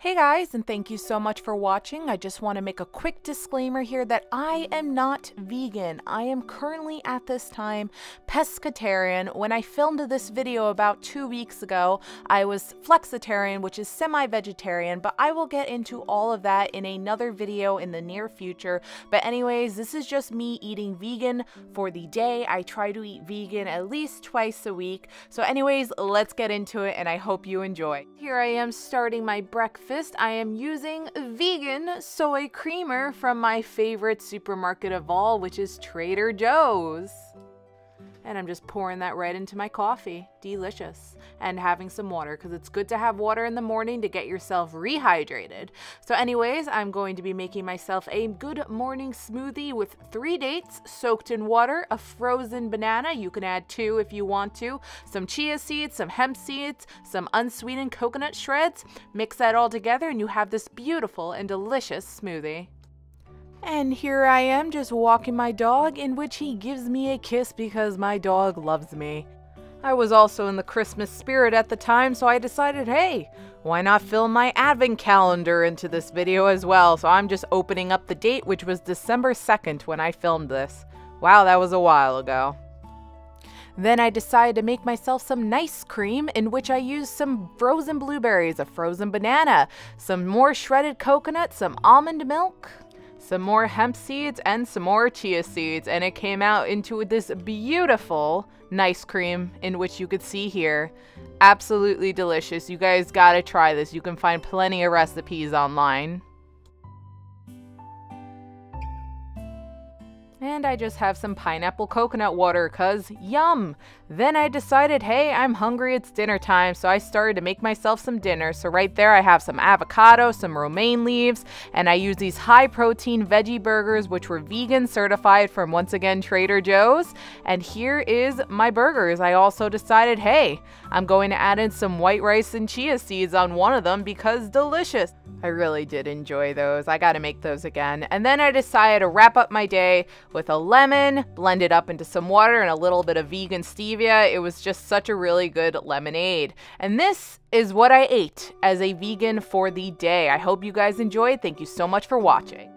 Hey guys, and thank you so much for watching. I just want to make a quick disclaimer here that I am not vegan. I am currently at this time pescatarian. When I filmed this video about 2 weeks ago, I was flexitarian, which is semi-vegetarian, but I will get into all of that in another video in the near future. But anyways, this is just me eating vegan for the day. I try to eat vegan at least twice a week. So anyways, let's get into it, and I hope you enjoy. Here I am starting my breakfast. I am using vegan soy creamer from my favorite supermarket of all, which is Trader Joe's. And I'm just pouring that right into my coffee. Delicious. And having some water, because it's good to have water in the morning to get yourself rehydrated. So anyways, I'm going to be making myself a good morning smoothie with 3 dates soaked in water, a frozen banana, you can add 2 if you want to, some chia seeds, some hemp seeds, some unsweetened coconut shreds. Mix that all together and you have this beautiful and delicious smoothie. And here I am just walking my dog, in which he gives me a kiss because my dog loves me. I was also in the Christmas spirit at the time, so I decided, hey, why not film my advent calendar into this video as well? So I'm just opening up the date, which was December 2nd when I filmed this. Wow, that was a while ago. Then I decided to make myself some nice cream, in which I used some frozen blueberries, a frozen banana, some more shredded coconut, some almond milk, some more hemp seeds, and some more chia seeds, and it came out into this beautiful nice cream, in which you could see here. Absolutely delicious. You guys gotta try this. You can find plenty of recipes online. And I just have some pineapple coconut water, cause yum! Then I decided, hey, I'm hungry, it's dinner time, so I started to make myself some dinner. So right there I have some avocado, some romaine leaves, and I use these high protein veggie burgers, which were vegan certified from, once again, Trader Joe's. And here is my burgers. I also decided, hey, I'm going to add in some white rice and chia seeds on one of them because delicious. I really did enjoy those. I gotta make those again. And then I decided to wrap up my day with a lemon, blend it up into some water and a little bit of vegan stevia. It was just such a really good lemonade. And this is what I ate as a vegan for the day. I hope you guys enjoyed. Thank you so much for watching.